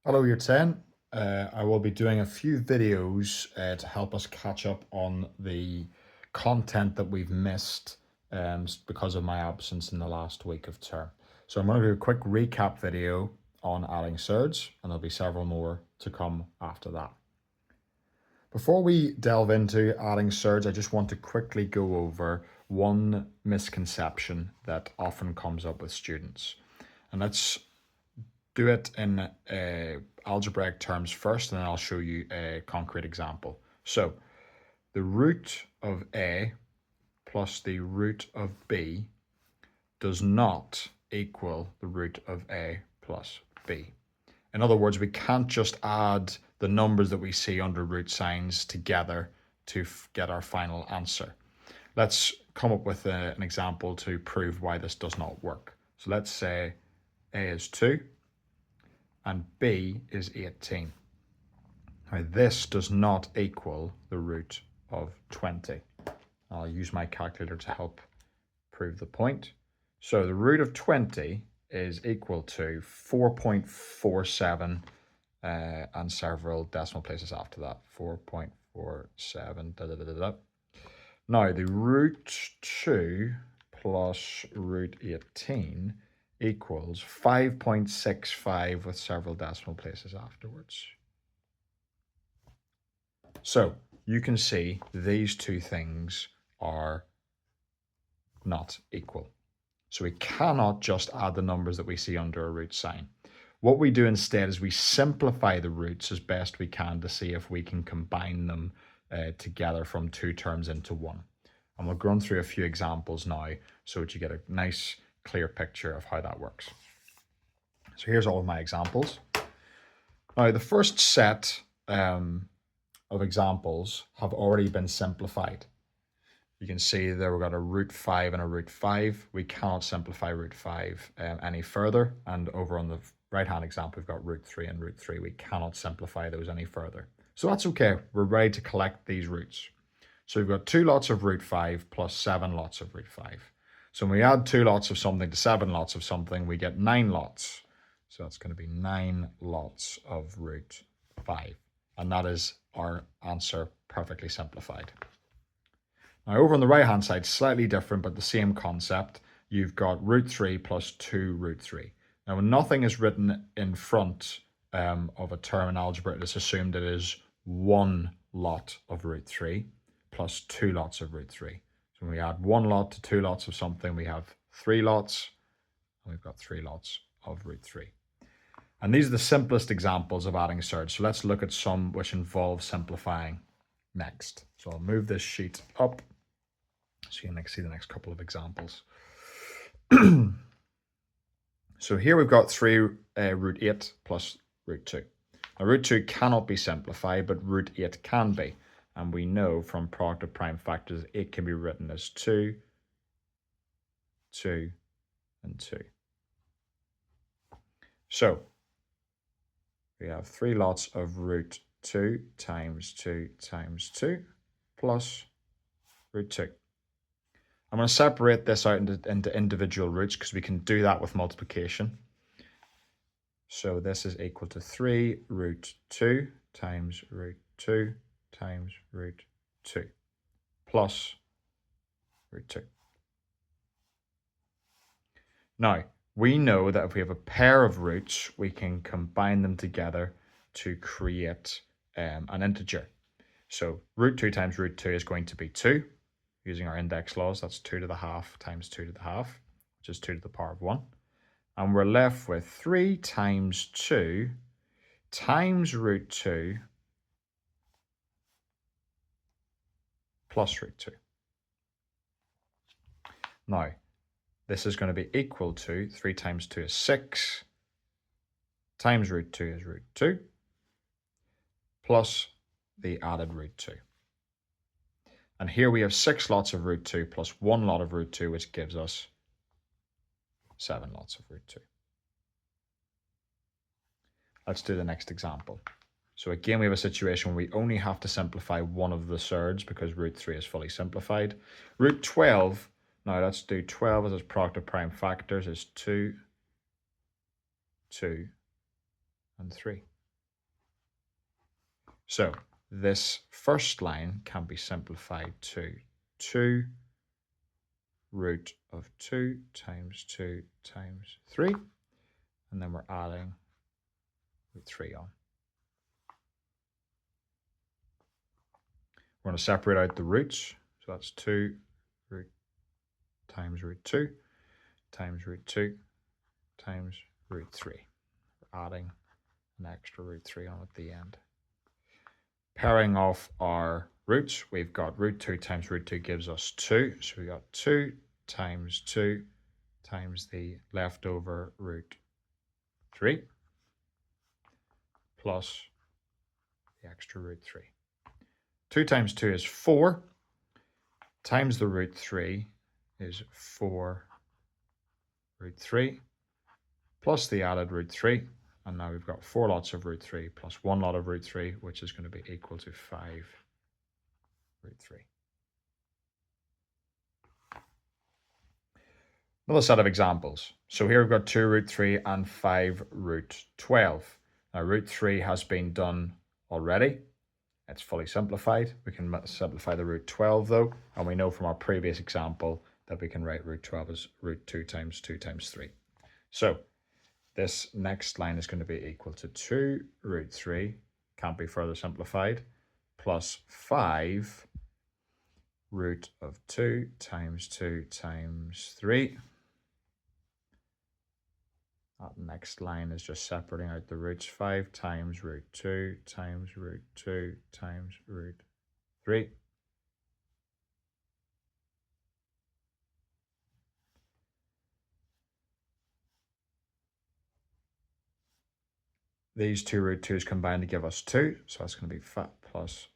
Hello, Year 10. I will be doing a few videos to help us catch up on the content that we've missed because of my absence in the last week of term. So I'm going to do a quick recap video on adding surds, and there'll be several more to come after that. Before we delve into adding surds, I just want to quickly go over one misconception that often comes up with students. And let's do it in algebraic terms first, and then I'll show you a concrete example. So the root of A plus the root of B does not equal the root of A plus B. In other words, we can't just add the numbers that we see under root signs together to get our final answer. Let's come up with an example to prove why this does not work. So let's say A is 2 and B is 18. Now this does not equal the root of 20. I'll use my calculator to help prove the point. So the root of 20 is equal to 4.47 and several decimal places after that. 4.47. Now the root 2 plus root 18 equals 5.65 with several decimal places afterwards. So you can see these two things are not equal. So we cannot just add the numbers that we see under a root sign. What we do instead is we simplify the roots as best we can to see if we can combine them together from two terms into one. And we'll run through a few examples now so that you get a nice clear picture of how that works. So here's all of my examples. Now the first set of examples have already been simplified. You can see there we've got a root 5 and a root 5. We cannot simplify root 5 any further. And over on the right hand example, we've got root 3 and root 3. We cannot simplify those any further. So that's okay. We're ready to collect these roots. So we've got 2 lots of root 5 plus 7 lots of root 5. So when we add 2 lots of something to 7 lots of something, we get 9 lots. So that's going to be 9 lots of root 5. And that is our answer perfectly simplified. Now over on the right hand side, slightly different, but the same concept. You've got root 3 plus 2 root 3. Now when nothing is written in front of a term in algebra, it is assumed it is 1 lot of root 3 plus 2 lots of root 3. So when we add 1 lot to 2 lots of something, we have 3 lots, and we've got 3 lots of root 3. And these are the simplest examples of adding surds. So let's look at some which involve simplifying next. So I'll move this sheet up so you can see the next couple of examples. So here we've got 3 root 8 plus root 2. Now root 2 cannot be simplified, but root 8 can be. And we know from product of prime factors, it can be written as 2, 2, and 2. So we have 3 lots of root 2 times 2 times 2 plus root 2. I'm going to separate this out into individual roots because we can do that with multiplication. So this is equal to 3 root 2 times root 2 times root 2 plus root 2. Now, we know that if we have a pair of roots, we can combine them together to create an integer. So root 2 times root 2 is going to be 2. Using our index laws, that's 2 to the half times 2 to the half, which is 2 to the power of 1. And we're left with 3 times 2 times root 2 plus root 2. Now, this is going to be equal to 3 times 2 is 6, times root 2 is root 2, plus the added root 2. And here we have 6 lots of root 2 plus 1 lot of root 2, which gives us 7 lots of root 2. Let's do the next example. So again, we have a situation where we only have to simplify one of the surds because root 3 is fully simplified. Root 12, now let's do 12 as its product of prime factors is 2, 2, and 3. So this first line can be simplified to 2 root of 2 times 2 times 3. And then we're adding root 3 on. We're going to separate out the roots. So that's 2 root times root 2 times root 2 times root 3. We're adding an extra root 3 on at the end. Pairing off our roots, we've got root 2 times root 2 gives us 2. So we got 2 times 2 times the leftover root 3 plus the extra root 3. 2 times 2 is 4, times the root 3 is 4 root 3, plus the added root 3, and now we've got 4 lots of root 3 plus 1 lot of root 3, which is going to be equal to 5 root 3. Another set of examples. So here we've got 2 root 3 and 5 root 12. Now root 3 has been done already. It's fully simplified. We can simplify the root 12 though, and we know from our previous example that we can write root 12 as root 2 times 2 times 3. So this next line is going to be equal to 2 root 3, can't be further simplified, plus 5 root of 2 times 2 times 3. That next line is just separating out the roots. 5 times root 2 times root 2 times root 3. These two root 2's combine to give us 2, so that's going to be plus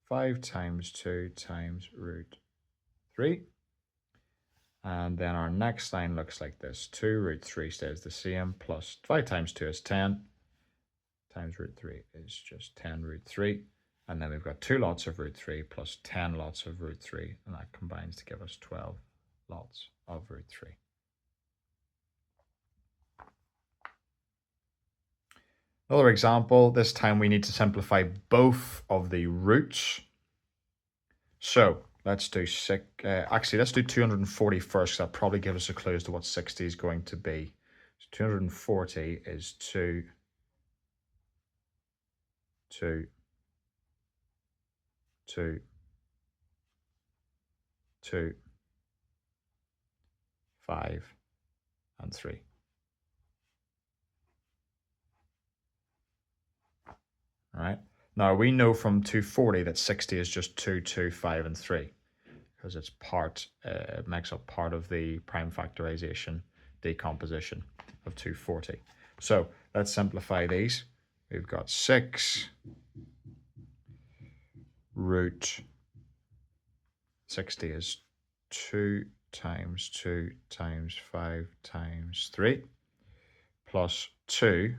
5 times 2 times root 3. And then our next line looks like this. 2 root 3 stays the same, plus 5 times 2 is 10, times root 3 is just 10 root 3. And then we've got 2 lots of root 3 plus 10 lots of root 3, and that combines to give us 12 lots of root 3. Another example, this time we need to simplify both of the roots. So let's do let's do 240 first, because that probably gives us a clue as to what 60 is going to be. So 240 is 2, 2, 2, 2, 5, and 3. All right. Now we know from 240 that 60 is just 2, 2, 5, and 3, because it's it makes up part of the prime factorization decomposition of 240. So let's simplify these. We've got 6 root 60 is 2 times 2 times 5 times 3 plus 2.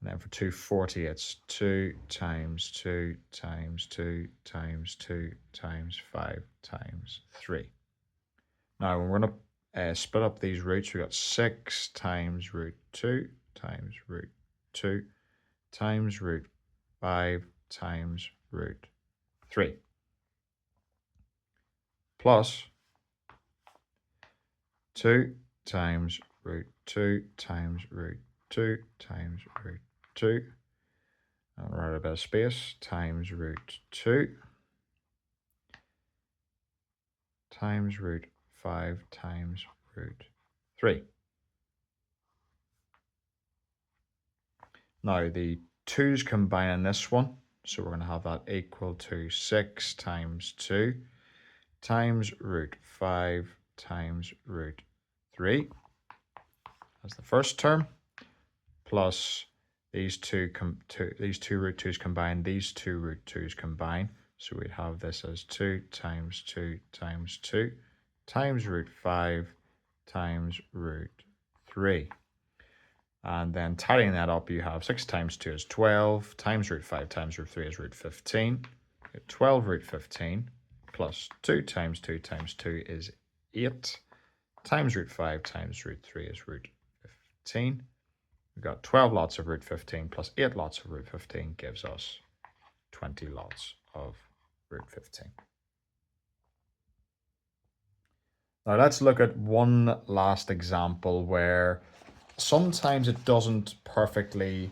And then for 240, it's 2 times 2 times 2 times 2 times 5 times 3. Now, when we're going to split up these roots, we've got 6 times root 2 times root 2 times root 5 times root 3 plus 2 times root 2 times root 2 times root 2, and we're out a bit of space, times root 2 times root 5 times root 3. Now the 2's combine in this one, so we're going to have that equal to 6 times 2 times root 5 times root 3. That's the first term, plus these two root 2's combine, these 2 root 2's combine. So we'd have this as 2 times 2 times 2 times root 5 times root 3. And then tallying that up, you have 6 times 2 is 12, times root 5 times root 3 is root 15. 12 root 15 plus 2 times 2 times 2 is 8, times root 5 times root 3 is root 15. we've got 12 lots of root 15 plus 8 lots of root 15 gives us 20 lots of root 15. Now let's look at one last example where sometimes it doesn't perfectly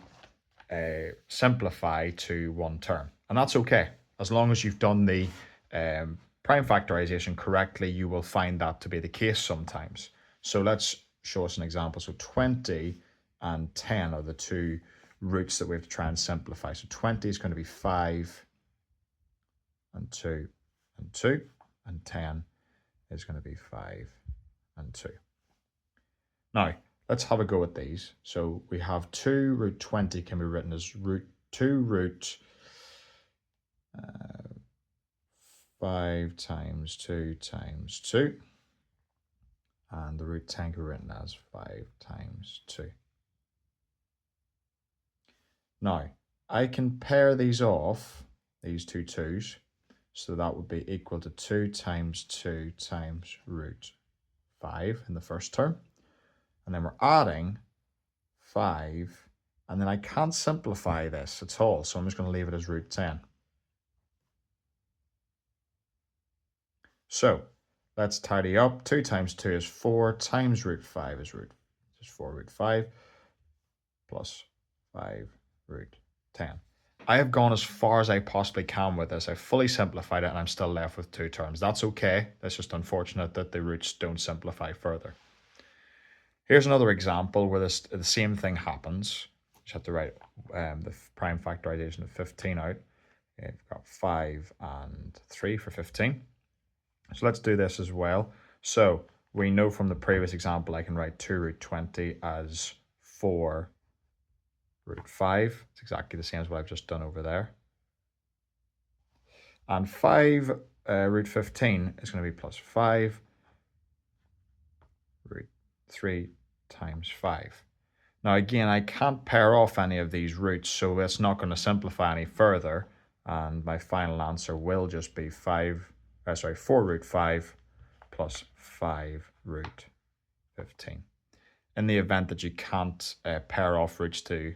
simplify to one term. And that's okay. As long as you've done the prime factorization correctly, you will find that to be the case sometimes. So let's show us an example. So 20 and 10 are the two roots that we have to try and simplify. So 20 is going to be 5 and 2 and 2, and 10 is going to be 5 and 2. Now, let's have a go at these. So we have 2 root 20 can be written as 2 root 5 times 2 times 2. And the root 10 can be written as 5 times 2. Now, I can pair these off, these two 2's, so that would be equal to 2 times 2 times root 5 in the first term. And then we're adding 5, and then I can't simplify this at all, so I'm just going to leave it as root 10. So let's tidy up. 2 times 2 is 4 times root 5 is 4 root 5 plus 5 root 10. I have gone as far as I possibly can with this. I've fully simplified it and I'm still left with 2 terms. That's okay. It's just unfortunate that the roots don't simplify further. Here's another example where the same thing happens. Just have to write the prime factorization of 15 out. We've got 5 and 3 for 15. So let's do this as well. So we know from the previous example I can write 2 root 20 as 4 root 5. It's exactly the same as what I've just done over there. And 5 root 15 is going to be plus 5 root 3 times 5. Now again, I can't pair off any of these roots, so it's not going to simplify any further. And my final answer will just be 4 root 5 plus 5 root 15. In the event that you can't pair off roots to